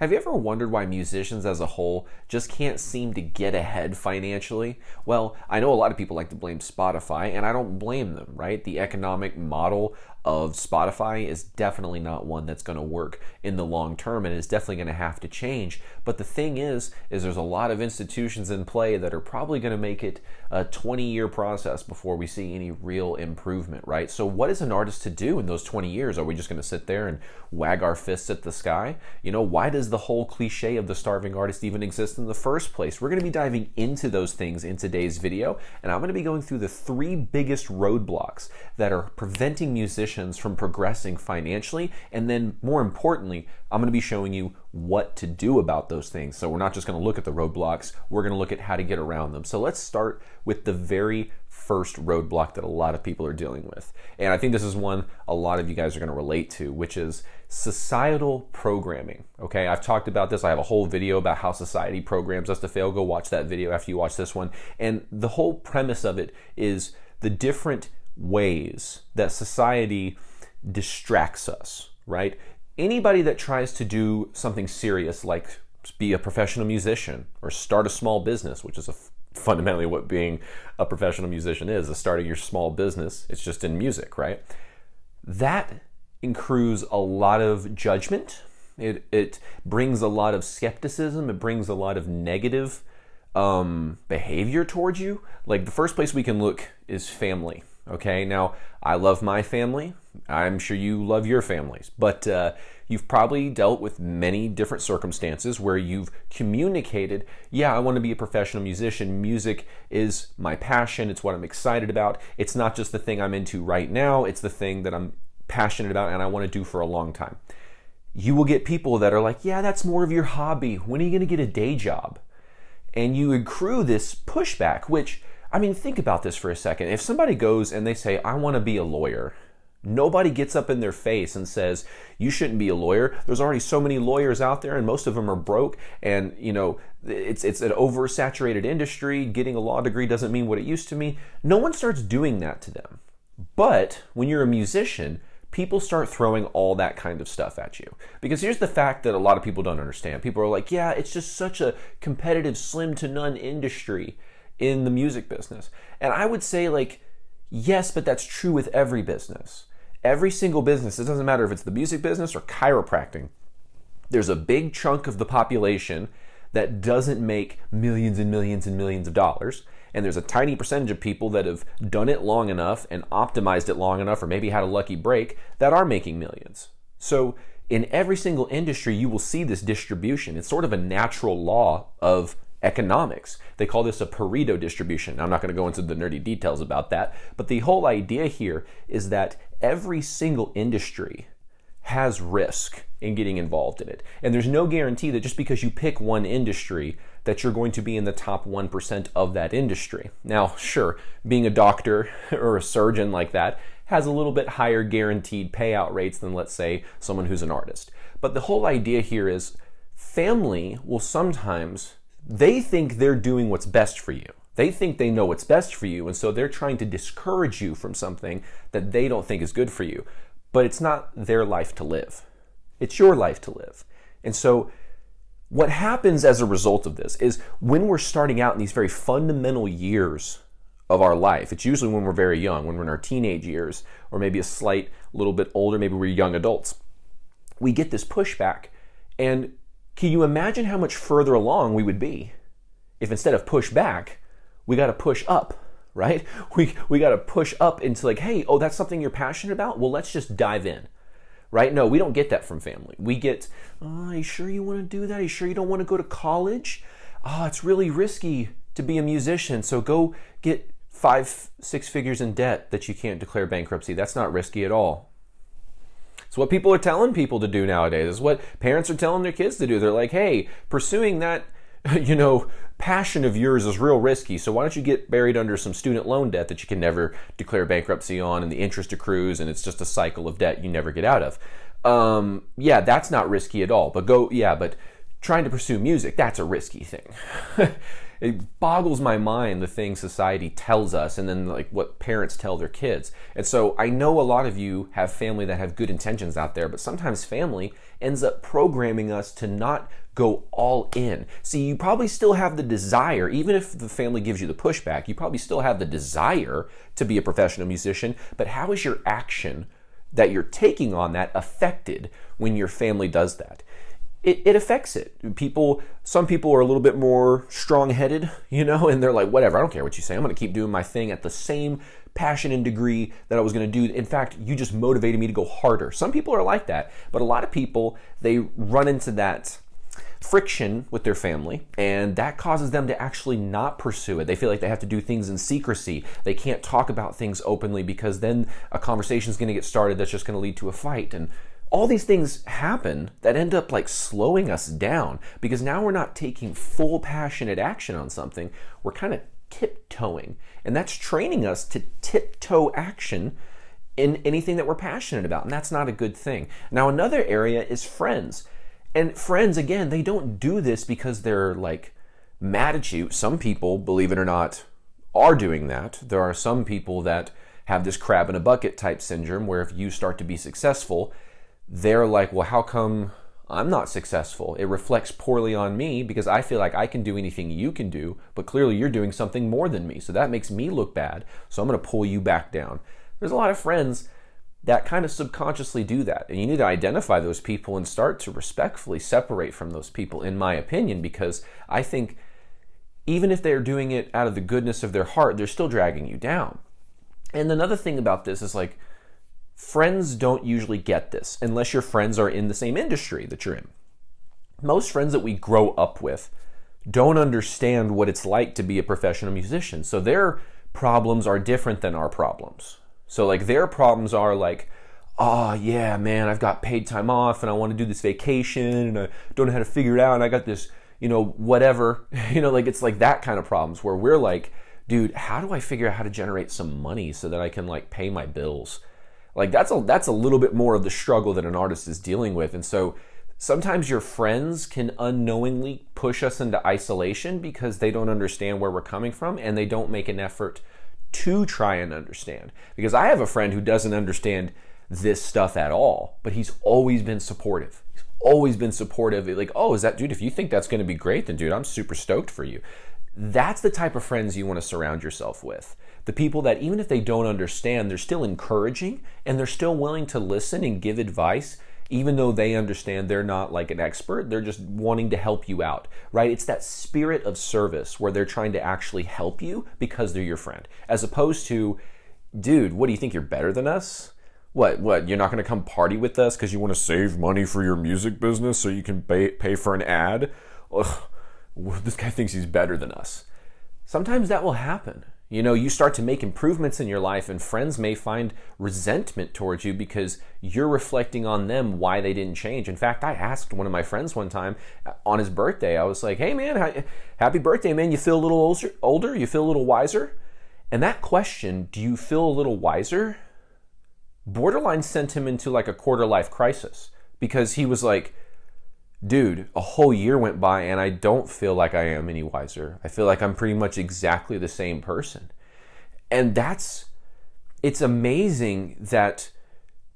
Have you ever wondered why musicians as a whole just can't seem to get ahead financially? Well, I know a lot of people like to blame Spotify, and I don't blame them, right? The economic model of Spotify is definitely not one that's going to work in the long term, and it's definitely going to have to change. But the thing is there's a lot of institutions in play that are probably going to make it a 20-year process before we see any real improvement, right? So what is an artist to do in those 20 years? Are we just going to sit there and wag our fists at the sky? Why does the whole cliche of the starving artist even exist in the first place? We're going to be diving into those things in today's video, and I'm going to be going through the 3 biggest roadblocks that are preventing musicians from progressing financially, and then more importantly, I'm going to be showing you what to do about those things. So we're not just going to look at the roadblocks, we're going to look at how to get around them. So let's start with the very first roadblock that a lot of people are dealing with. And I think this is one a lot of you guys are going to relate to, which is societal programming. Okay, I've talked about this. I have a whole video about how society programs us to fail. Go watch that video after you watch this one. And the whole premise of it is the different ways that society distracts us, right? Anybody that tries to do something serious like be a professional musician or start a small business, which is fundamentally what being a professional musician is starting your small business. It's just in music, right? That accrues a lot of judgment. It brings a lot of skepticism. It brings a lot of negative behavior towards you. Like the first place we can look is family. Okay, now I love my family. I'm sure you love your families, but you've probably dealt with many different circumstances where you've communicated, yeah, I want to be a professional musician. Music is my passion. It's what I'm excited about. It's not just the thing I'm into right now. It's the thing that I'm passionate about and I want to do for a long time. You will get people that are like, yeah, that's more of your hobby. When are you going to get a day job? And you accrue this pushback, which, I mean, think about this for a second. If somebody goes and they say, I want to be a lawyer, nobody gets up in their face and says, you shouldn't be a lawyer. There's already so many lawyers out there and most of them are broke. And, it's an oversaturated industry. Getting a law degree doesn't mean what it used to mean. No one starts doing that to them. But when you're a musician, people start throwing all that kind of stuff at you. Because here's the fact that a lot of people don't understand. People are like, yeah, it's just such a competitive, slim to none industry in the music business. And I would say, like, yes, but that's true with every business. Every single business, it doesn't matter if it's the music business or chiropractic, there's a big chunk of the population that doesn't make millions and millions and millions of dollars. And there's a tiny percentage of people that have done it long enough and optimized it long enough or maybe had a lucky break that are making millions. So in every single industry, you will see this distribution. It's sort of a natural law of economics. They call this a Pareto distribution. I'm not going to go into the nerdy details about that, but the whole idea here is that every single industry has risk in getting involved in it. And there's no guarantee that just because you pick one industry that you're going to be in the top 1% of that industry. Now, sure, being a doctor or a surgeon like that has a little bit higher guaranteed payout rates than, let's say, someone who's an artist. But the whole idea here is family will sometimes, they think they're doing what's best for you. They think they know what's best for you, and so they're trying to discourage you from something that they don't think is good for you. But it's not their life to live. It's your life to live. And so what happens as a result of this is when we're starting out in these very fundamental years of our life, it's usually when we're very young, when we're in our teenage years, or maybe a little bit older, maybe we're young adults, we get this pushback. And can you imagine how much further along we would be if instead of push back, we got to push up, right? We got to push up into like, hey, oh, that's something you're passionate about? Well, let's just dive in, right? No, we don't get that from family. We get, oh, are you sure you want to do that? Are you sure you don't want to go to college? Oh, it's really risky to be a musician, so go get 5-6 figures in debt that you can't declare bankruptcy. That's not risky at all. It's what people are telling people to do nowadays. It's what parents are telling their kids to do. They're like, hey, pursuing that, passion of yours is real risky, so why don't you get buried under some student loan debt that you can never declare bankruptcy on, and the interest accrues, and it's just a cycle of debt you never get out of. Yeah, that's not risky at all. But trying to pursue music, that's a risky thing. it boggles my mind the things society tells us and then like what parents tell their kids. And so I know a lot of you have family that have good intentions out there, but sometimes family ends up programming us to not go all in. See, you probably still have the desire, even if the family gives you the pushback, you probably still have the desire to be a professional musician, but how is your action that you're taking on that affected when your family does that? It affects it. Some people are a little bit more strong-headed, and they're like, whatever, I don't care what you say. I'm going to keep doing my thing at the same passion and degree that I was going to do. In fact, you just motivated me to go harder. Some people are like that, but a lot of people, they run into that friction with their family, and that causes them to actually not pursue it. They feel like they have to do things in secrecy. They can't talk about things openly because then a conversation is going to get started that's just going to lead to a fight. And all these things happen that end up like slowing us down because now we're not taking full passionate action on something. We're kind of tiptoeing, and that's training us to tiptoe action in anything that we're passionate about, and that's not a good thing. Now, another area is friends. And friends, again, they don't do this because they're like mad at you. Some people, believe it or not, are doing that. There are some people that have this crab in a bucket type syndrome where if you start to be successful, they're like, well, how come I'm not successful? It reflects poorly on me because I feel like I can do anything you can do, but clearly you're doing something more than me. So that makes me look bad. So I'm going to pull you back down. There's a lot of friends that kind of subconsciously do that. And you need to identify those people and start to respectfully separate from those people, in my opinion, because I think even if they're doing it out of the goodness of their heart, they're still dragging you down. And another thing about this is like, friends don't usually get this unless your friends are in the same industry that you're in. Most friends that we grow up with don't understand what it's like to be a professional musician. So their problems are different than our problems. So like their problems are like, oh yeah, man, I've got paid time off and I want to do this vacation and I don't know how to figure it out and I got this, whatever, like it's like that kind of problems where we're like, dude, how do I figure out how to generate some money so that I can like pay my bills? Like that's a little bit more of the struggle that an artist is dealing with. And so sometimes your friends can unknowingly push us into isolation because they don't understand where we're coming from and they don't make an effort to try and understand. Because I have a friend who doesn't understand this stuff at all, but he's always been supportive. He's always been supportive. Like, oh, is that, dude, if you think that's going to be great, then dude, I'm super stoked for you. That's the type of friends you want to surround yourself with. The people that even if they don't understand, they're still encouraging and they're still willing to listen and give advice, even though they understand they're not like an expert, they're just wanting to help you out, right? It's that spirit of service where they're trying to actually help you because they're your friend, as opposed to, dude, what do you think, you're better than us? What, you're not going to come party with us because you want to save money for your music business so you can pay for an ad? Ugh, this guy thinks he's better than us. Sometimes that will happen. You start to make improvements in your life and friends may find resentment towards you because you're reflecting on them why they didn't change. In fact, I asked one of my friends one time on his birthday, I was like, hey man, happy birthday, man. You feel a little older? You feel a little wiser? And that question, do you feel a little wiser? Borderline sent him into like a quarter life crisis because he was like, dude, a whole year went by and I don't feel like I am any wiser. I feel like I'm pretty much exactly the same person. And it's amazing that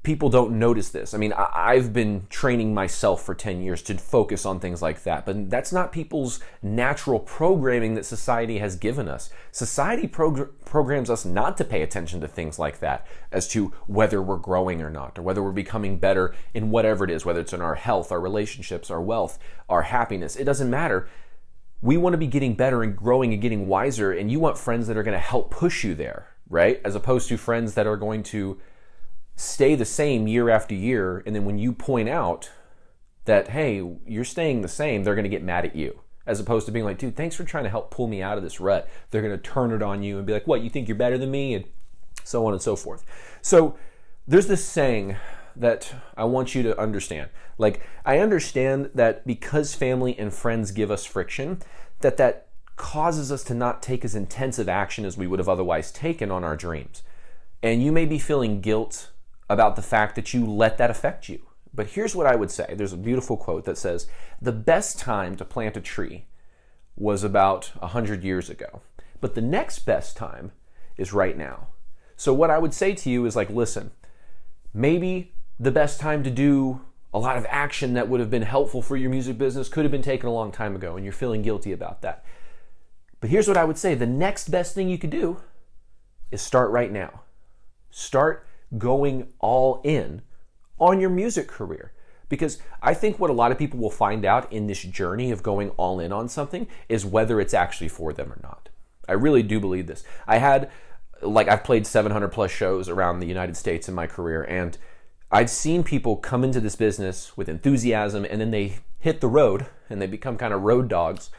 people don't notice this. I mean, I've been training myself for 10 years to focus on things like that, but that's not people's natural programming that society has given us. Society programs us not to pay attention to things like that as to whether we're growing or not, or whether we're becoming better in whatever it is, whether it's in our health, our relationships, our wealth, our happiness. It doesn't matter. We want to be getting better and growing and getting wiser, and you want friends that are going to help push you there, right? As opposed to friends that are going to stay the same year after year, and then when you point out that, hey, you're staying the same, they're going to get mad at you. As opposed to being like, dude, thanks for trying to help pull me out of this rut. They're going to turn it on you and be like, what, you think you're better than me? And so on and so forth. So there's this saying that I want you to understand. Like, I understand that because family and friends give us friction, that causes us to not take as intensive action as we would have otherwise taken on our dreams. And you may be feeling guilt about the fact that you let that affect you. But here's what I would say. There's a beautiful quote that says, the best time to plant a tree was about 100 years ago. But the next best time is right now. So what I would say to you is like, listen, maybe the best time to do a lot of action that would have been helpful for your music business could have been taken a long time ago, and you're feeling guilty about that. But here's what I would say. The next best thing you could do is start right now. Start going all in on your music career. Because I think what a lot of people will find out in this journey of going all in on something is whether it's actually for them or not. I really do believe this. I've played 700 plus shows around the United States in my career, and I'd seen people come into this business with enthusiasm, and then they hit the road and they become kind of road dogs.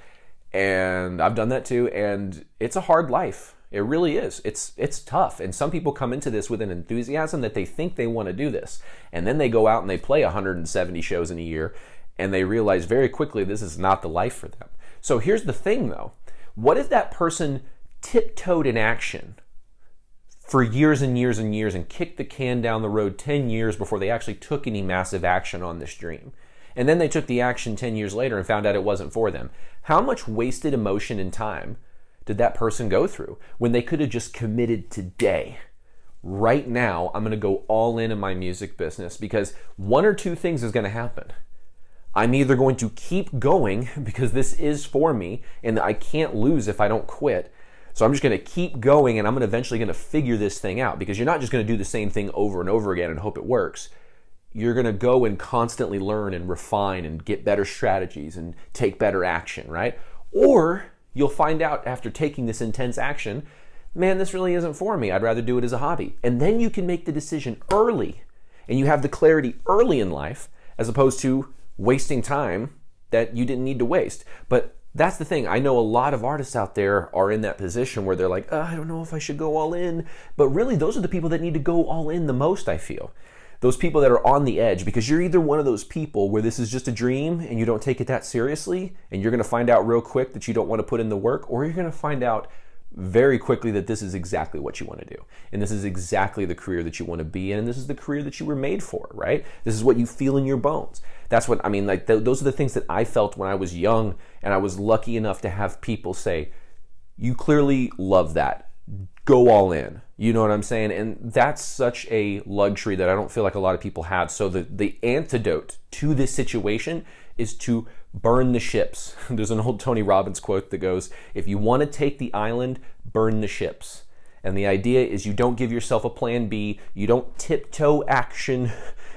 And I've done that too, and it's a hard life. It really is. It's tough. And some people come into this with an enthusiasm that they think they want to do this. And then they go out and they play 170 shows in a year, and they realize very quickly this is not the life for them. So here's the thing though. What if that person tiptoed in action for years and years and years and kicked the can down the road 10 years before they actually took any massive action on this dream? And then they took the action 10 years later and found out it wasn't for them. How much wasted emotion and time did that person go through when they could have just committed today? Right now, I'm going to go all in my music business, because one or two things is going to happen. I'm either going to keep going because this is for me and I can't lose if I don't quit. So I'm just going to keep going, and I'm eventually going to figure this thing out, because you're not just going to do the same thing over and over again and hope it works. You're going to go and constantly learn and refine and get better strategies and take better action, right? Or you'll find out after taking this intense action, man, this really isn't for me. I'd rather do it as a hobby. And then you can make the decision early, and you have the clarity early in life, as opposed to wasting time that you didn't need to waste. But that's the thing. I know a lot of artists out there are in that position where they're like, I don't know if I should go all in. But really, those are the people that need to go all in the most, I feel. Those people that are on the edge, because you're either one of those people where this is just a dream and you don't take it that seriously, and you're going to find out real quick that you don't want to put in the work, or you're going to find out very quickly that this is exactly what you want to do. And this is exactly the career that you want to be in. And this is the career that you were made for, right? This is what you feel in your bones. That's what I mean. Like those are the things that I felt when I was young, and I was lucky enough to have people say, you clearly love that. Go all in. You know what I'm saying? And that's such a luxury that I don't feel like a lot of people have. So the antidote to this situation is to burn the ships. There's an old Tony Robbins quote that goes, if you want to take the island, burn the ships. And the idea is you don't give yourself a plan B. You don't tiptoe action.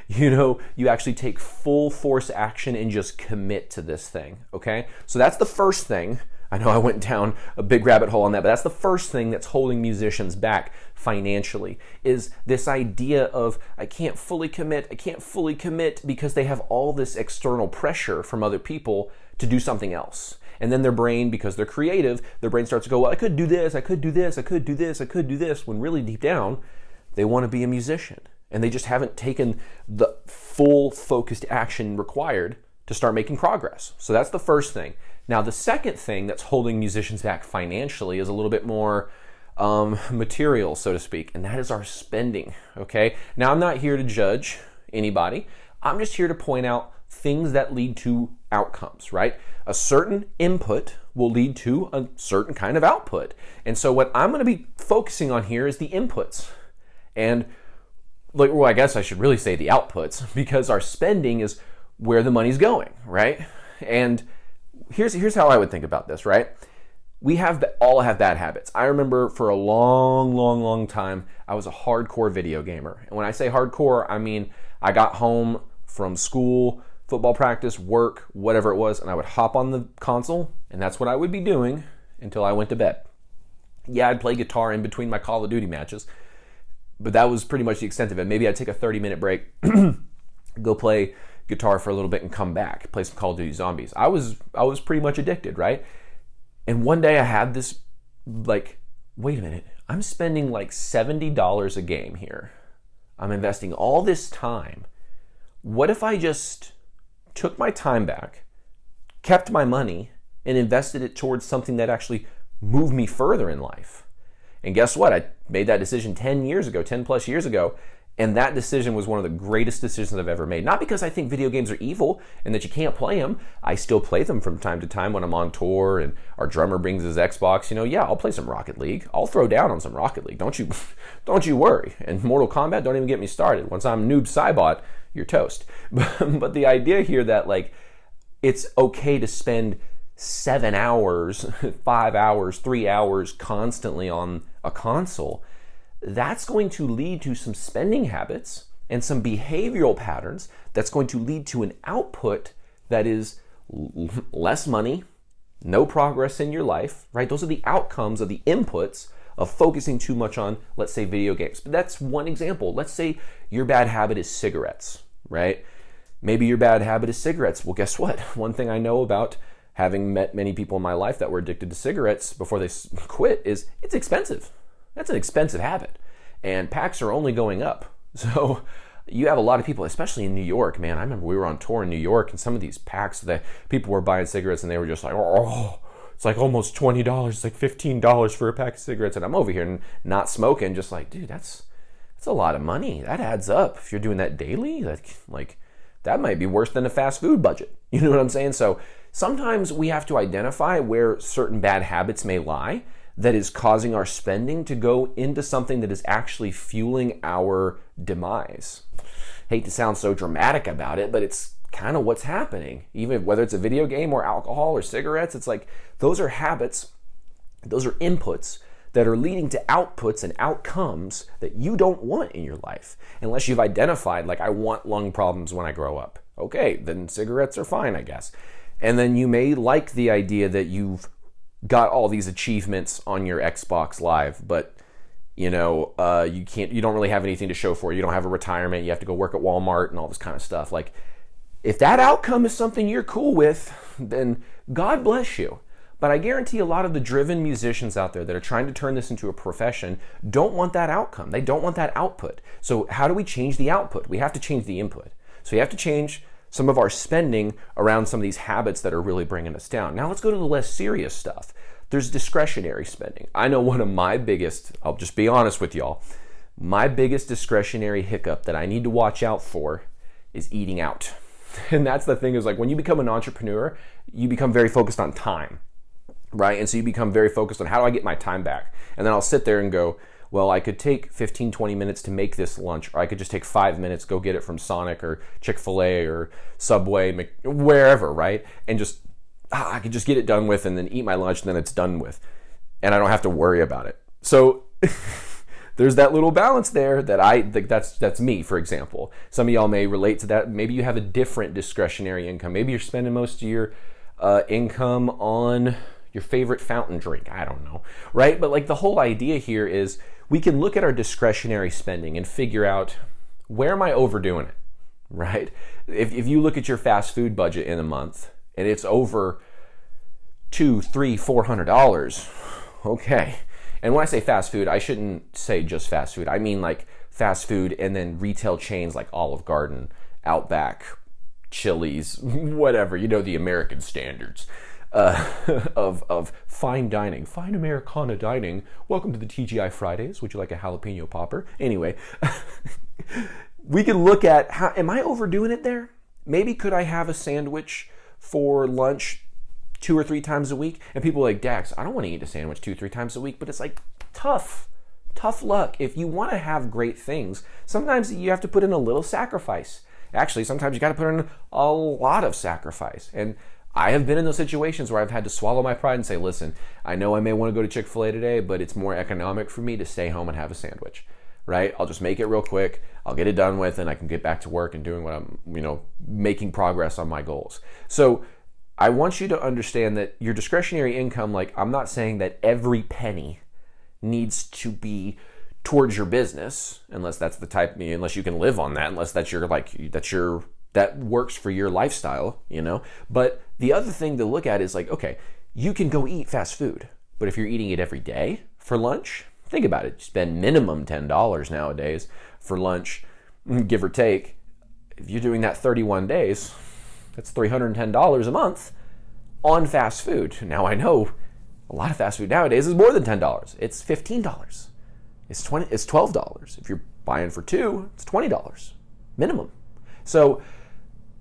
You actually take full force action and just commit to this thing. Okay? So that's the first thing. I know I went down a big rabbit hole on that, but that's the first thing that's holding musicians back financially, is this idea of I can't fully commit because they have all this external pressure from other people to do something else. And then their brain, because they're creative, their brain starts to go, well, I could do this, I could do this, I could do this, I could do this, when really deep down, they want to be a musician. And they just haven't taken the full focused action required to start making progress. So that's the first thing. Now, the second thing that's holding musicians back financially is a little bit more material, so to speak, and that is our spending, okay? Now, I'm not here to judge anybody. I'm just here to point out things that lead to outcomes, right? A certain input will lead to a certain kind of output. And so what I'm going to be focusing on here is the inputs. And I guess I should really say the outputs, because our spending is where the money's going, right? And here's how I would think about this, right? We all have bad habits. I remember for a long time, I was a hardcore video gamer. And when I say hardcore, I mean I got home from school, football practice, work, whatever it was, and I would hop on the console, and that's what I would be doing until I went to bed. Yeah, I'd play guitar in between my Call of Duty matches, but that was pretty much the extent of it. Maybe I'd take a 30-minute break, go play guitar for a little bit and come back, play some Call of Duty Zombies. I was pretty much addicted, right? And one day I had this, wait a minute, I'm spending like $70 a game here. I'm investing all this time. What if I just took my time back, kept my money, and invested it towards something that actually moved me further in life? And guess what? I made that decision 10 plus years ago, And that decision was one of the greatest decisions I've ever made. Not because I think video games are evil and that you can't play them. I still play them from time to time when I'm on tour and our drummer brings his Xbox. Yeah, I'll play some Rocket League. I'll throw down on some Rocket League. Don't you worry. And Mortal Kombat, don't even get me started. Once I'm Noob Saibot, you're toast. But the idea here that it's okay to spend 7 hours, 5 hours, 3 hours constantly on a console, that's going to lead to some spending habits and some behavioral patterns that's going to lead to an output that is less money, no progress in your life, right? Those are the outcomes of the inputs of focusing too much on, let's say, video games. But that's one example. Let's say your bad habit is cigarettes, right? Maybe your bad habit is cigarettes. Well, guess what? One thing I know about having met many people in my life that were addicted to cigarettes before they quit is it's expensive. That's an expensive habit. And packs are only going up. So you have a lot of people, especially in New York, man. I remember we were on tour in New York and some of these packs that people were buying cigarettes and they were just like, oh, it's like almost $20. It's like $15 for a pack of cigarettes. And I'm over here and not smoking, just like, dude, that's a lot of money. That adds up. If you're doing that daily, like that might be worse than a fast food budget. You know what I'm saying? So sometimes we have to identify where certain bad habits may lie that is causing our spending to go into something that is actually fueling our demise. Hate to sound so dramatic about it, but it's kind of what's happening. Even whether it's a video game or alcohol or cigarettes, it's like those are habits, those are inputs that are leading to outputs and outcomes that you don't want in your life. Unless you've identified, like, I want lung problems when I grow up. Okay, then cigarettes are fine, I guess. And then you may like the idea that you've got all these achievements on your Xbox Live, but you don't really have anything to show for it. You don't have a retirement. You have to go work at Walmart and all this kind of stuff. Like, if that outcome is something you're cool with, then God bless you. But I guarantee a lot of the driven musicians out there that are trying to turn this into a profession don't want that outcome. They don't want that output. So how do we change the output? We have to change the input. So you have to change some of our spending around some of these habits that are really bringing us down. Now let's go to the less serious stuff. There's discretionary spending. I know one of my biggest, I'll just be honest with y'all, my biggest discretionary hiccup that I need to watch out for is eating out. And that's the thing, is like when you become an entrepreneur, you become very focused on time, right? And so you become very focused on how do I get my time back? And then I'll sit there and go, well, I could take 15, 20 minutes to make this lunch, or I could just take 5 minutes, go get it from Sonic or Chick-fil-A or Subway, wherever, right? And just, I could just get it done with and then eat my lunch and then it's done with. And I don't have to worry about it. So there's that little balance there that I think that's me, for example. Some of y'all may relate to that. Maybe you have a different discretionary income. Maybe you're spending most of your income on your favorite fountain drink. I don't know, right? But like the whole idea here is we can look at our discretionary spending and figure out, where am I overdoing it, right? If you look at your fast food budget in a month and it's over $200, $300, $400, okay. And when I say fast food, I shouldn't say just fast food. I mean like fast food and then retail chains like Olive Garden, Outback, Chili's, whatever, the American standards. Of fine dining, fine Americana dining. Welcome to the TGI Fridays. Would you like a jalapeno popper? Anyway, we can look at how, am I overdoing it there? Maybe could I have a sandwich for lunch 2 or 3 times a week? And people are like, Dax, I don't want to eat a sandwich 2 or 3 times a week, but it's like tough luck. If you want to have great things, sometimes you have to put in a little sacrifice. Actually, sometimes you got to put in a lot of sacrifice. And I have been in those situations where I've had to swallow my pride and say, listen, I know I may want to go to Chick-fil-A today, but it's more economic for me to stay home and have a sandwich, right? I'll just make it real quick. I'll get it done with, and I can get back to work and doing what I'm, making progress on my goals. So I want you to understand that your discretionary income, like, I'm not saying that every penny needs to be towards your business, unless that's the type, unless you can live on that, unless that's that works for your lifestyle, But the other thing to look at is like, okay, you can go eat fast food, but if you're eating it every day for lunch, think about it. You spend minimum $10 nowadays for lunch, give or take. If you're doing that 31 days, that's $310 a month on fast food. Now I know a lot of fast food nowadays is more than $10. It's $15. It's $12 if you're Buying for two, it's $20 minimum. So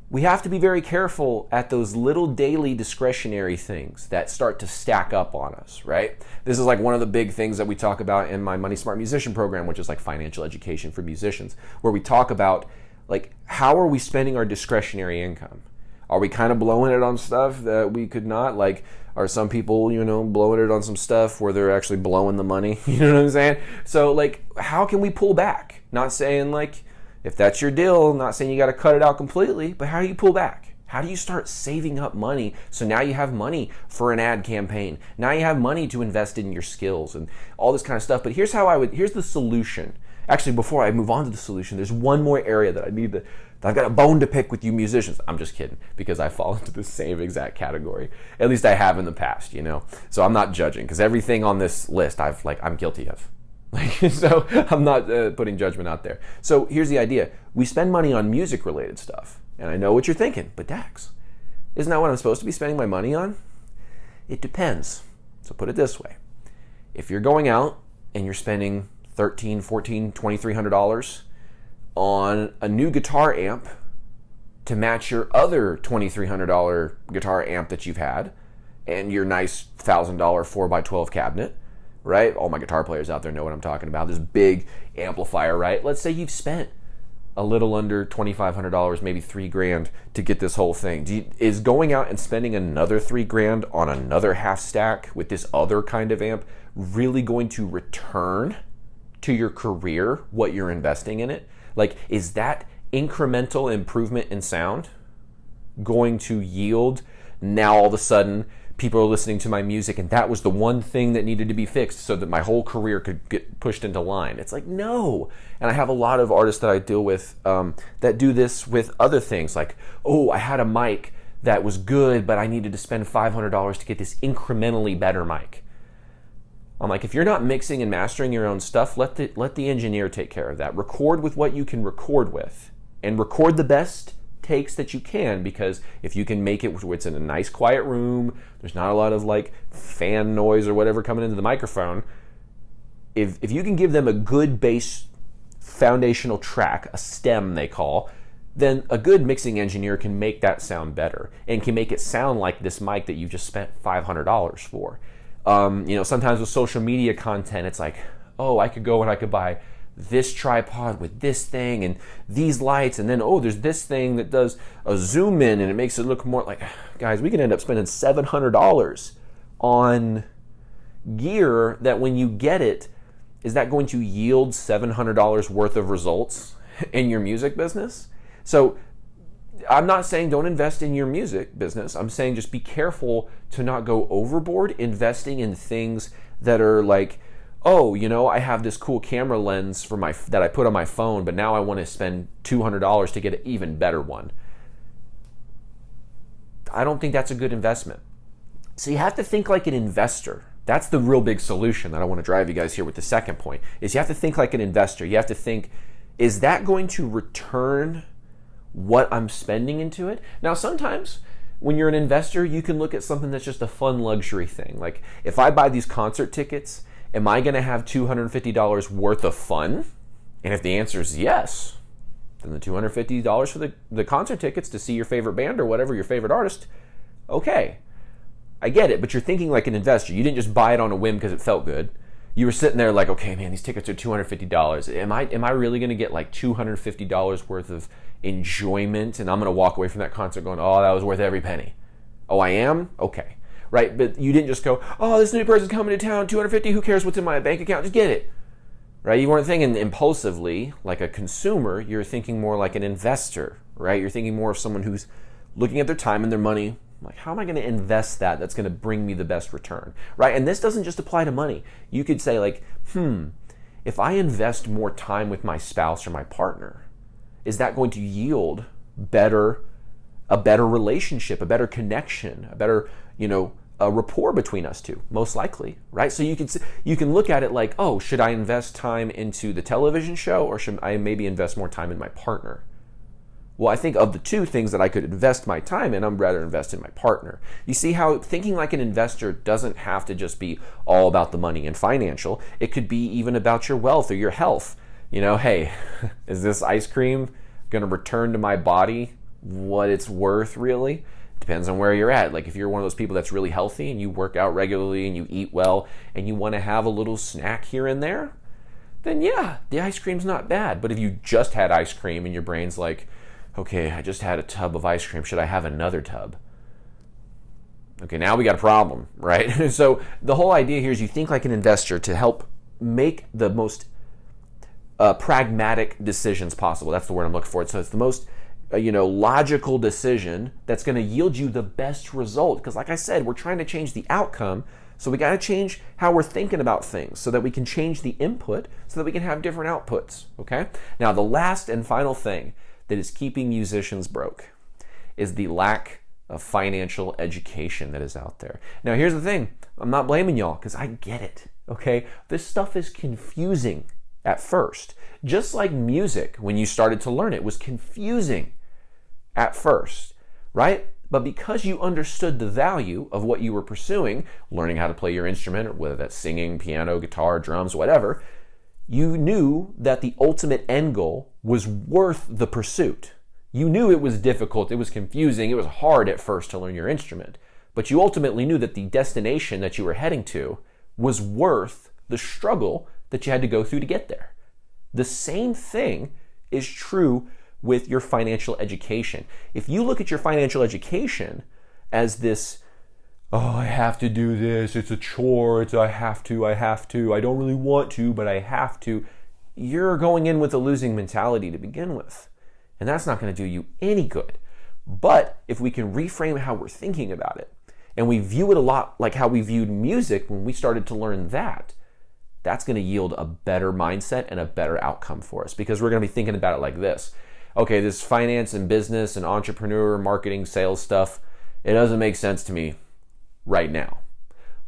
we have to be very careful at those little daily discretionary things that start to stack up on us, right? This is like one of the big things that we talk about in my Money Smart Musician program, which is like financial education for musicians, where we talk about like, how are we spending our discretionary income? Are we kind of blowing it on stuff that we could not? Like, are some people, blowing it on some stuff where they're actually blowing the money? You know what I'm saying? So like, how can we pull back? Not saying like, if that's your deal, not saying you got to cut it out completely, but how do you pull back? How do you start saving up money so now you have money for an ad campaign? Now you have money to invest in your skills and all this kind of stuff. But here's the solution. Actually, before I move on to the solution, there's one more area that I've got a bone to pick with you musicians. I'm just kidding, because I fall into the same exact category. At least I have in the past, So I'm not judging, because everything on this list I'm guilty of. So I'm not putting judgment out there. So here's the idea. We spend money on music-related stuff. And I know what you're thinking, but Dax, isn't that what I'm supposed to be spending my money on? It depends. So put it this way. If you're going out and you're spending $1,300, $1,400, $2,300 on a new guitar amp to match your other $2,300 guitar amp that you've had and your nice $1,000 4x12 cabinet, right? All my guitar players out there know what I'm talking about. This big amplifier, right? Let's say you've spent a little under $2,500, maybe $3,000 to get this whole thing. Is going out and spending another $3,000 on another half stack with this other kind of amp really going to return to your career what you're investing in it? Like, is that incremental improvement in sound going to yield now all of a sudden people are listening to my music and that was the one thing that needed to be fixed so that my whole career could get pushed into line? It's like, no. And I have a lot of artists that I deal with that do this with other things, like, oh, I had a mic that was good, but I needed to spend $500 to get this incrementally better mic. I'm like, if you're not mixing and mastering your own stuff, let the engineer take care of that. Record with what you can record with, and record the best takes that you can, because if you can make it where it's in a nice quiet room, there's not a lot of like fan noise or whatever coming into the microphone, if you can give them a good bass foundational track, a stem they call, then a good mixing engineer can make that sound better and can make it sound like this mic that you just spent $500 for. Sometimes with social media content, it's like, oh, I could go and I could buy this tripod with this thing and these lights, and then, oh, there's this thing that does a zoom in and it makes it look more like, guys, we can end up spending $700 on gear that when you get it, is that going to yield $700 worth of results in your music business? So I'm not saying don't invest in your music business. I'm saying just be careful to not go overboard investing in things that are like, oh, I have this cool camera lens that I put on my phone, but now I want to spend $200 to get an even better one. I don't think that's a good investment. So you have to think like an investor. That's the real big solution that I want to drive you guys here with the second point, is you have to think like an investor. You have to think, is that going to return what I'm spending into it? Now, sometimes when you're an investor, you can look at something that's just a fun luxury thing. Like, if I buy these concert tickets, am I going to have $250 worth of fun? And if the answer is yes, then the $250 for the concert tickets to see your favorite band or whatever, your favorite artist, okay, I get it. But you're thinking like an investor. You didn't just buy it on a whim because it felt good. You were sitting there like, okay, man, these tickets are $250. Am I really going to get like $250 worth of enjoyment, and I'm going to walk away from that concert going, oh, that was worth every penny? Oh, I am? Okay. Right? But you didn't just go, oh, this new person's coming to town, $250, who cares what's in my bank account? Just get it. Right? You weren't thinking impulsively like a consumer. You're thinking more like an investor, right? You're thinking more of someone who's looking at their time and their money. Like, how am I going to invest that's going to bring me the best return, right? And this doesn't just apply to money. You could say like, if I invest more time with my spouse or my partner, is that going to yield a better relationship, a better connection, a better, a rapport between us two? Most likely, right? So you can look at it like, oh, should I invest time into the television show, or should I maybe invest more time in my partner? Well, I think of the two things that I could invest my time in, I'm rather invest in my partner. You see how thinking like an investor doesn't have to just be all about the money and financial. It could be even about your wealth or your health. Hey, is this ice cream going to return to my body what it's worth really? Depends on where you're at. Like if you're one of those people that's really healthy and you work out regularly and you eat well and you want to have a little snack here and there, then yeah, the ice cream's not bad. But if you just had ice cream and your brain's like, okay, I just had a tub of ice cream, should I have another tub? Okay, now we got a problem, right? So the whole idea here is you think like an investor to help make the most pragmatic decisions possible. That's the word I'm looking for. So it's the most logical decision that's going to yield you the best result. Because like I said, we're trying to change the outcome. So we got to change how we're thinking about things so that we can change the input so that we can have different outputs. Okay. Now, the last and final thing that is keeping musicians broke is the lack of financial education that is out there. Now, here's the thing. I'm not blaming y'all because I get it. Okay. This stuff is confusing at first. Just like music, when you started to learn it, was confusing at first, right? But because you understood the value of what you were pursuing, learning how to play your instrument, whether that's singing, piano, guitar, drums, whatever, you knew that the ultimate end goal was worth the pursuit. You knew it was difficult, it was confusing, it was hard at first to learn your instrument, but you ultimately knew that the destination that you were heading to was worth the struggle that you had to go through to get there. The same thing is true with your financial education. If you look at your financial education as this, oh, I have to do this, it's a chore, I have to, I don't really want to, but I have to, you're going in with a losing mentality to begin with. And that's not going to do you any good. But if we can reframe how we're thinking about it, and we view it a lot like how we viewed music when we started to learn that, that's going to yield a better mindset and a better outcome for us, because we're going to be thinking about it like this. Okay, this finance and business and entrepreneur, marketing, sales stuff, it doesn't make sense to me right now.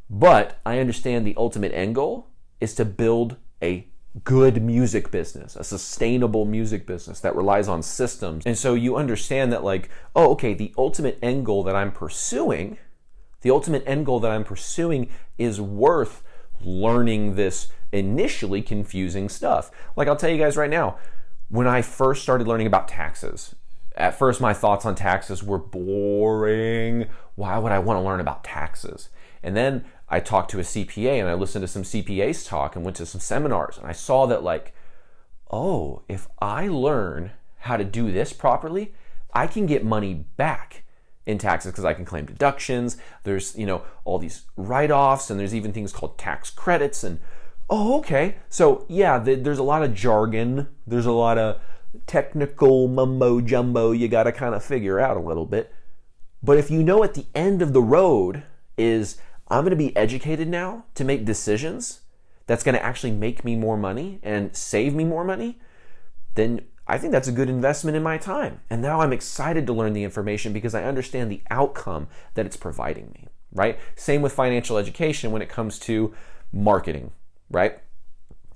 But I understand the ultimate end goal is to build a good music business, a sustainable music business that relies on systems. And so you understand that like, oh, okay, the ultimate end goal that I'm pursuing is worth learning this initially confusing stuff. Like I'll tell you guys right now, when I first started learning about taxes, at first my thoughts on taxes were boring. Why would I want to learn about taxes? And then I talked to a CPA and I listened to some CPAs talk and went to some seminars, and I saw that like, oh, if I learn how to do this properly, I can get money back in taxes because I can claim deductions. There's, all these write-offs, and there's even things called tax credits. And oh, okay. So yeah, there's a lot of jargon. There's a lot of technical mumbo jumbo you got to kind of figure out a little bit. But if you know at the end of the road is I'm going to be educated now to make decisions that's going to actually make me more money and save me more money, then I think that's a good investment in my time. And now I'm excited to learn the information because I understand the outcome that it's providing me, right? Same with financial education when it comes to marketing, right?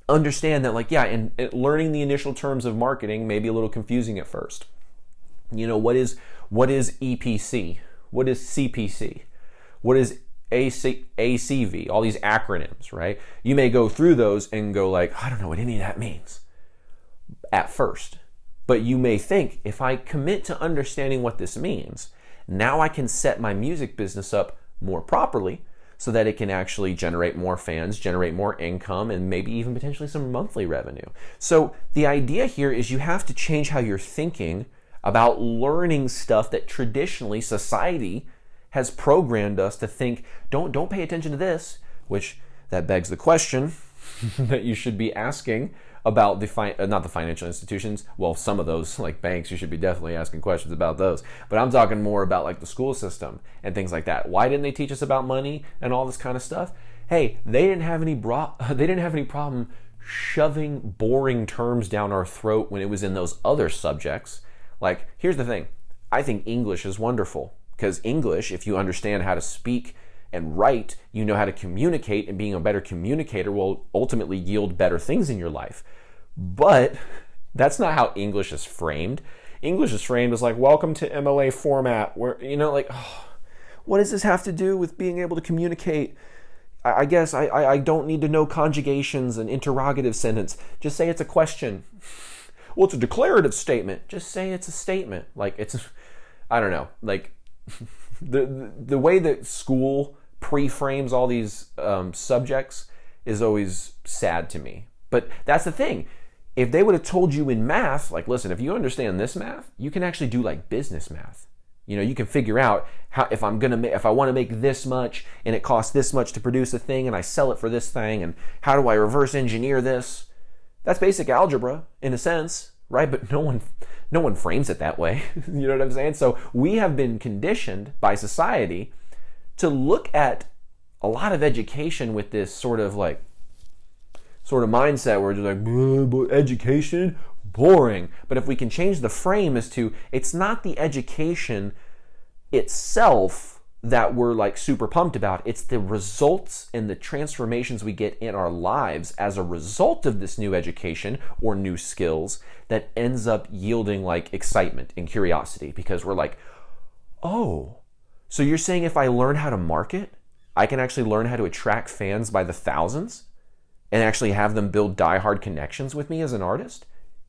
Understand that and learning the initial terms of marketing may be a little confusing at first. What is EPC? What is CPC? What is ACV? All these acronyms, right? You may go through those and go like, I don't know what any of that means at first. But you may think, if I commit to understanding what this means, now I can set my music business up more properly so that it can actually generate more fans, generate more income, and maybe even potentially some monthly revenue. So the idea here is you have to change how you're thinking about learning stuff that traditionally society has programmed us to think, don't pay attention to this, which that begs the question that you should be asking about not the financial institutions. Well, some of those, like banks, you should be definitely asking questions about those. But I'm talking more about like the school system and things like that. Why didn't they teach us about money and all this kind of stuff? Hey, they didn't have any problem shoving boring terms down our throat when it was in those other subjects. Like, here's the thing. I think English is wonderful because English, if you understand how to speak and write, you know how to communicate, and being a better communicator will ultimately yield better things in your life. But that's not how English is framed. English is framed as like, welcome to MLA format, where, what does this have to do with being able to communicate? I guess I don't need to know conjugations and interrogative sentence. Just say it's a question. Well, it's a declarative statement. Just say it's a statement. Like it's, I don't know. Like the way that school pre-frames all these subjects is always sad to me. But that's the thing. If they would have told you in math, like, listen, if you understand this math, you can actually do like business math. You know, you can figure out how, if I want to make this much and it costs this much to produce a thing and I sell it for this thing, and how do I reverse engineer this? That's basic algebra in a sense, right? But no one frames it that way. You know what I'm saying? So we have been conditioned by society to look at a lot of education with this sort of mindset where it's like, education, boring. But if we can change the frame as to, it's not the education itself that we're like super pumped about, it's the results and the transformations we get in our lives as a result of this new education or new skills that ends up yielding like excitement and curiosity, because we're like, oh, so you're saying if I learn how to market, I can actually learn how to attract fans by the thousands and actually have them build diehard connections with me as an artist?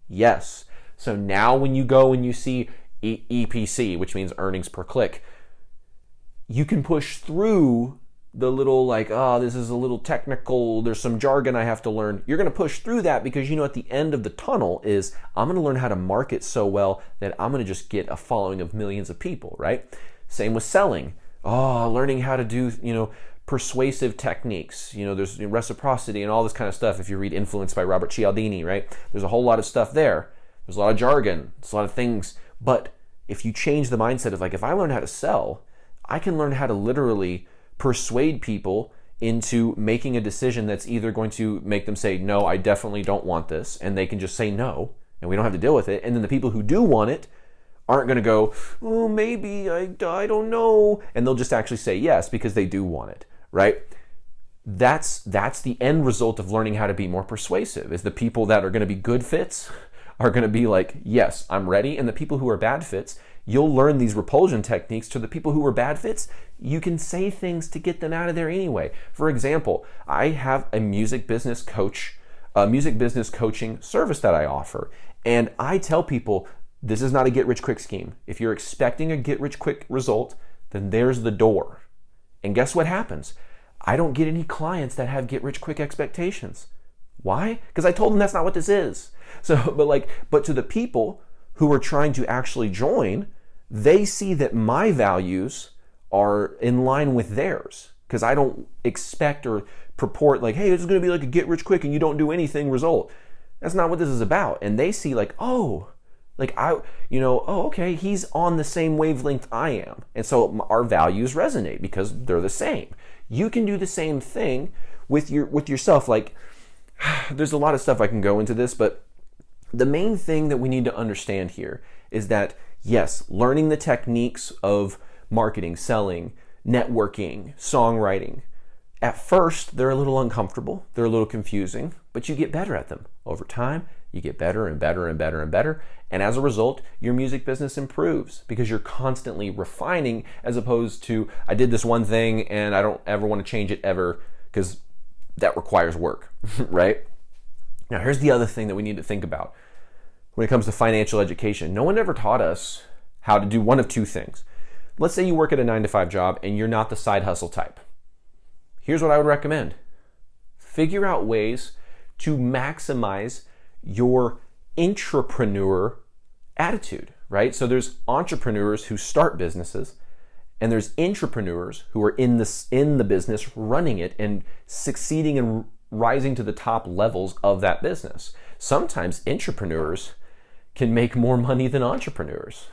Yes. So now when you go and you see EPC, which means earnings per click, you can push through the little like, oh, this is a little technical, there's some jargon I have to learn. You're going to push through that because you know at the end of the tunnel is, I'm going to learn how to market so well that I'm going to just get a following of millions of people, right? Same with selling. Oh, learning how to do, persuasive techniques. There's reciprocity and all this kind of stuff. If you read Influence by Robert Cialdini, right? There's a whole lot of stuff there. There's a lot of jargon. There's a lot of things. But if you change the mindset of like, if I learn how to sell, I can learn how to literally persuade people into making a decision that's either going to make them say, no, I definitely don't want this. And they can just say no, and we don't have to deal with it. And then the people who do want it aren't going to go, oh, maybe, I don't know. And they'll just actually say yes because they do want it, right? That's the end result of learning how to be more persuasive, is the people that are going to be good fits are going to be like, yes, I'm ready. And the people who are bad fits, you'll learn these repulsion techniques. To the people who are bad fits, you can say things to get them out of there anyway. For example, I have a music business coaching service that I offer. And I tell people, this is not a get-rich-quick scheme. If you're expecting a get-rich-quick result, then there's the door. And guess what happens? I don't get any clients that have get-rich-quick expectations. Why? Because I told them that's not what this is. So, but to the people who are trying to actually join, they see that my values are in line with theirs. Because I don't expect or purport like, hey, this is going to be like a get-rich-quick and you don't do anything result. That's not what this is about. And they see like, oh, okay, he's on the same wavelength I am. And so our values resonate because they're the same. You can do the same thing with yourself. Like, there's a lot of stuff I can go into this, but the main thing that we need to understand here is that, yes, learning the techniques of marketing, selling, networking, songwriting, at first, they're a little uncomfortable, they're a little confusing, but you get better at them. Over time, you get better and better and better and better. And as a result, your music business improves because you're constantly refining, as opposed to, I did this one thing and I don't ever want to change it ever, because that requires work, right? Now, here's the other thing that we need to think about when it comes to financial education. No one ever taught us how to do one of two things. Let's say you work at a 9-to-5 job and you're not the side hustle type. Here's what I would recommend. Figure out ways to maximize your intrapreneur attitude, right? So there's entrepreneurs who start businesses, and there's intrapreneurs who are in the business, running it and succeeding and rising to the top levels of that business. Sometimes intrapreneurs can make more money than entrepreneurs.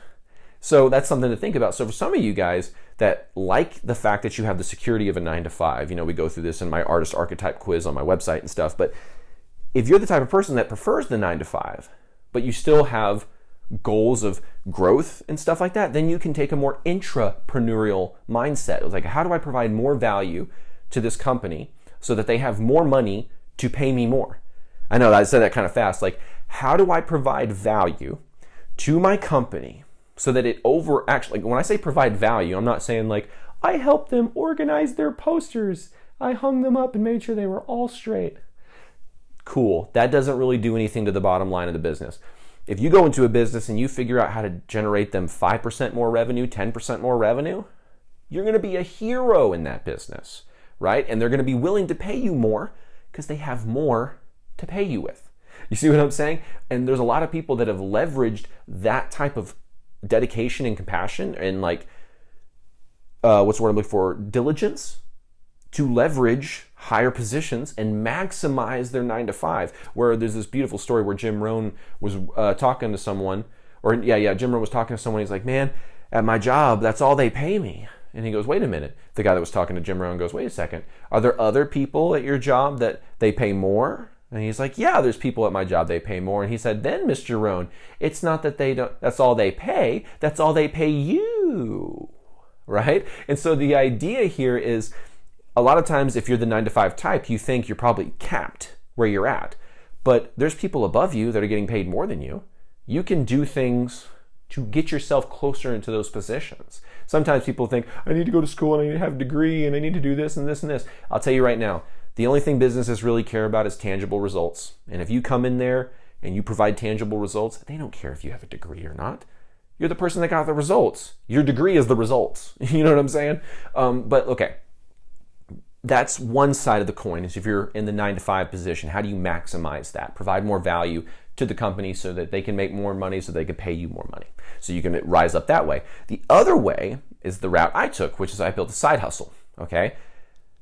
So that's something to think about. So for some of you guys that like the fact that you have the security of a 9-to-5, we go through this in my artist archetype quiz on my website and stuff, but if you're the type of person that prefers the 9-to-5, but you still have goals of growth and stuff like that, then you can take a more intrapreneurial mindset. It's like, how do I provide more value to this company so that they have more money to pay me more? I know I said that kind of fast. Like, how do I provide value to my company so that it actually, when I say provide value, I'm not saying like, I help them organize their posters. I hung them up and made sure they were all straight. Cool. That doesn't really do anything to the bottom line of the business. If you go into a business and you figure out how to generate them 5% more revenue, 10% more revenue, you're going to be a hero in that business, right? And they're going to be willing to pay you more because they have more to pay you with. You see what I'm saying? And there's a lot of people that have leveraged that type of dedication and compassion and what's the word I'm looking for? Diligence to leverage higher positions and maximize their 9-to-5. Where there's this beautiful story where Jim Rohn was talking to someone, Jim Rohn was talking to someone. He's like, man, at my job, that's all they pay me. And he goes, wait a minute. The guy that was talking to Jim Rohn goes, wait a second. Are there other people at your job that they pay more? And he's like, yeah, there's people at my job they pay more. And he said, then Mr. Rohn, it's not that that's all they pay, that's all they pay you, right? And so the idea here is, a lot of times if you're the 9-to-5 type, you think you're probably capped where you're at. But there's people above you that are getting paid more than you. You can do things to get yourself closer into those positions. Sometimes people think, I need to go to school and I need to have a degree and I need to do this and this and this. I'll tell you right now, the only thing businesses really care about is tangible results. And if you come in there and you provide tangible results, they don't care if you have a degree or not. You're the person that got the results. Your degree is the results. You know what I'm saying? But okay. That's one side of the coin, is if you're in the 9-to-5 position, how do you maximize that? Provide more value to the company so that they can make more money, so they can pay you more money. So you can rise up that way. The other way is the route I took, which is I built a side hustle, okay?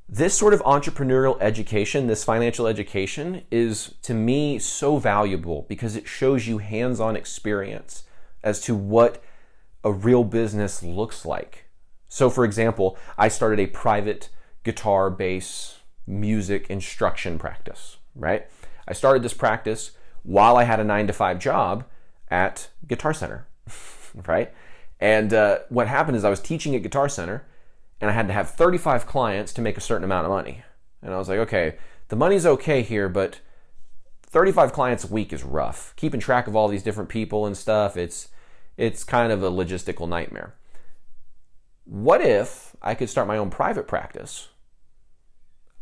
This sort of entrepreneurial education, this financial education, is to me so valuable because it shows you hands-on experience as to what a real business looks like. So for example, I started a private guitar, bass, music instruction practice, right? I started this practice while I had a 9-to-5 job at Guitar Center, right? And what happened is I was teaching at Guitar Center and I had to have 35 clients to make a certain amount of money. And I was like, okay, the money's okay here, but 35 clients a week is rough. Keeping track of all these different people and stuff, it's kind of a logistical nightmare. What if I could start my own private practice?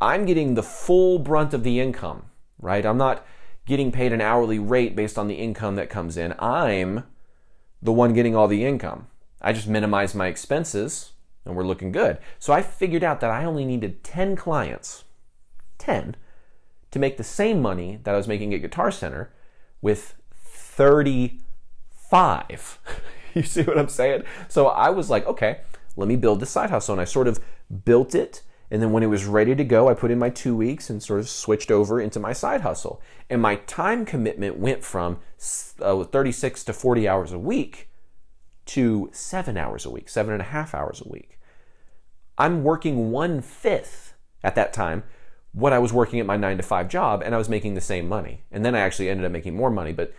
I'm getting the full brunt of the income, right? I'm not getting paid an hourly rate based on the income that comes in. I'm the one getting all the income. I just minimize my expenses and we're looking good. So I figured out that I only needed 10 clients, 10, to make the same money that I was making at Guitar Center with 35. You see what I'm saying? So I was like, okay, let me build this side hustle. And I sort of built it. And then when it was ready to go, I put in my 2 weeks and sort of switched over into my side hustle. And my time commitment went from 36 to 40 hours a week to 7 hours a week, 7.5 hours a week. I'm working 1/5 at that time what I was working at my 9-to-5 job, and I was making the same money. And then I actually ended up making more money. But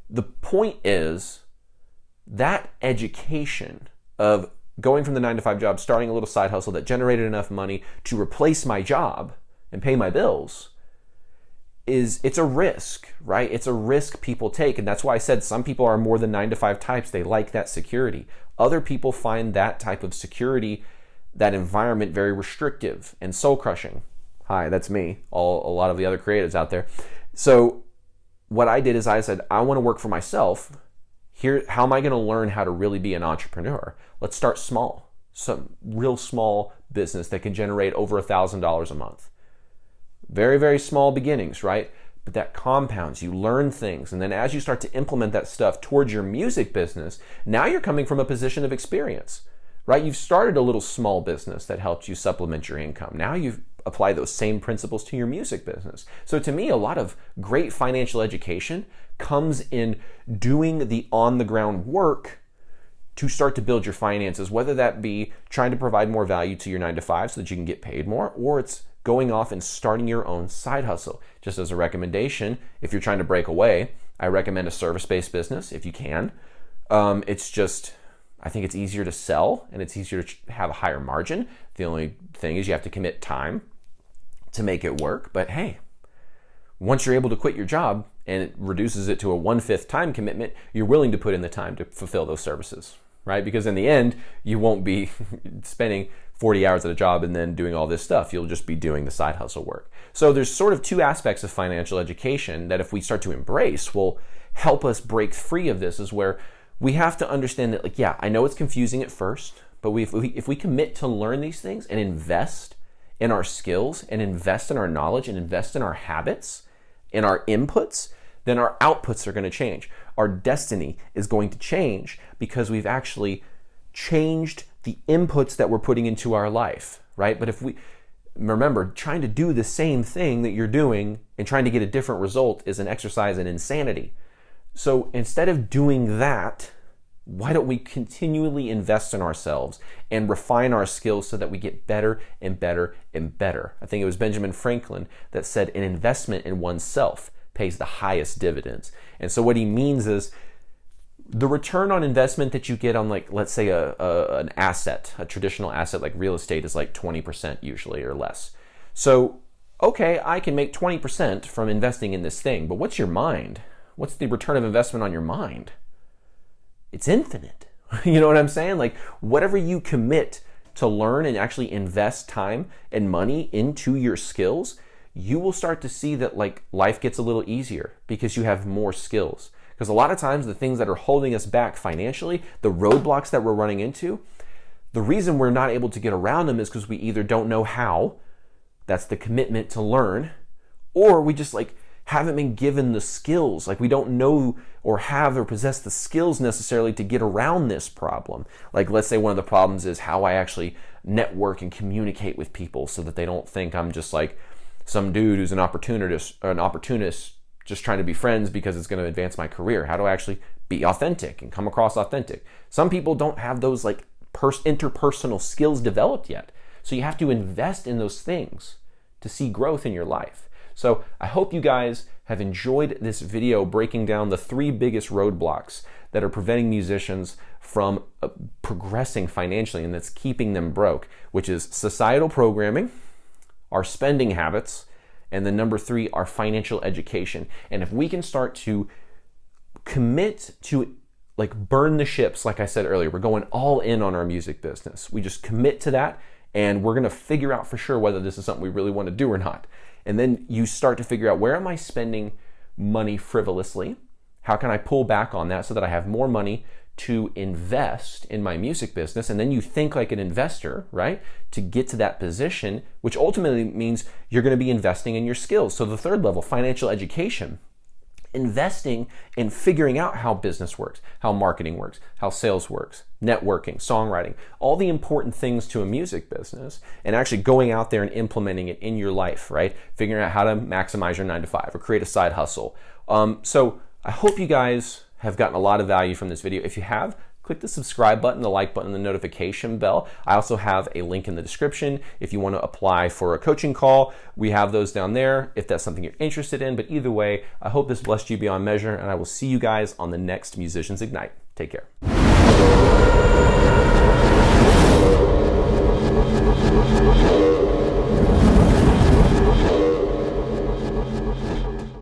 the point is that education of going from the 9-to-5 job, starting a little side hustle that generated enough money to replace my job and pay my bills, it's a risk, right? It's a risk people take. And that's why I said some people are more than 9-to-5 types. They like that security. Other people find that type of security, that environment, very restrictive and soul crushing. Hi, that's me. A lot of the other creatives out there. So what I did is I said, I want to work for myself. Here, how am I going to learn how to really be an entrepreneur? Let's start small. Some real small business that can generate over $1,000 a month. Very, very small beginnings, right? But that compounds. You learn things. And then as you start to implement that stuff towards your music business, now you're coming from a position of experience, right? You've started a little small business that helped you supplement your income. Now you've applied those same principles to your music business. So to me, a lot of great financial education comes in doing the on-the-ground work to start to build your finances, whether that be trying to provide more value to your 9-to-5 so that you can get paid more, or it's going off and starting your own side hustle. Just as a recommendation, if you're trying to break away, I recommend a service-based business if you can. It's just, I think it's easier to sell and it's easier to have a higher margin. The only thing is you have to commit time to make it work. But hey, once you're able to quit your job and it reduces it to a 1/5 time commitment, you're willing to put in the time to fulfill those services. right? Because in the end, you won't be spending 40 hours at a job and then doing all this stuff. You'll just be doing the side hustle work. So there's sort of two aspects of financial education that if we start to embrace will help us break free of this, is where we have to understand that, like, yeah, I know it's confusing at first, but if we commit to learn these things and invest in our skills and invest in our knowledge and invest in our habits, in our inputs, then our outputs are going to change. Our destiny is going to change because we've actually changed the inputs that we're putting into our life, right? But if we remember, trying to do the same thing that you're doing and trying to get a different result is an exercise in insanity. So instead of doing that, why don't we continually invest in ourselves and refine our skills so that we get better and better and better? I think it was Benjamin Franklin that said an investment in oneself pays the highest dividends. And so what he means is the return on investment that you get on, like, let's say an asset, a traditional asset like real estate, is like 20% usually or less. So, okay, I can make 20% from investing in this thing, but what's your mind? What's the return of investment on your mind? It's infinite. You know what I'm saying? Like, whatever you commit to learn and actually invest time and money into your skills, you will start to see that, like, life gets a little easier because you have more skills. Because a lot of times the things that are holding us back financially, the roadblocks that we're running into, the reason we're not able to get around them is because we either don't know how, that's the commitment to learn, or we just, like, haven't been given the skills. Like, we don't know or have or possess the skills necessarily to get around this problem. Like, let's say one of the problems is how I actually network and communicate with people so that they don't think I'm just like some dude who's an opportunist just trying to be friends because it's going to advance my career. How do I actually be authentic and come across authentic? Some people don't have those, like, interpersonal skills developed yet. So you have to invest in those things to see growth in your life. So I hope you guys have enjoyed this video breaking down the 3 biggest roadblocks that are preventing musicians from progressing financially and that's keeping them broke, which is societal programming, our spending habits, and then number 3, our financial education. And if we can start to commit to, like, burn the ships, like I said earlier, we're going all in on our music business. We just commit to that, and we're going to figure out for sure whether this is something we really want to do or not. And then you start to figure out, where am I spending money frivolously? How can I pull back on that so that I have more money to invest in my music business? And then you think like an investor, right? To get to that position, which ultimately means you're going to be investing in your skills. So the 3rd level, financial education, investing in figuring out how business works, how marketing works, how sales works, networking, songwriting, all the important things to a music business, and actually going out there and implementing it in your life, right? Figuring out how to maximize your 9 to 5 or create a side hustle. So I hope you guys have gotten a lot of value from this video. If you have, click the subscribe button, the like button, the notification bell. I also have a link in the description if you want to apply for a coaching call. We have those down there if that's something you're interested in. But either way, I hope this blessed you beyond measure, and I will see you guys on the next Musicians Ignite. Take care.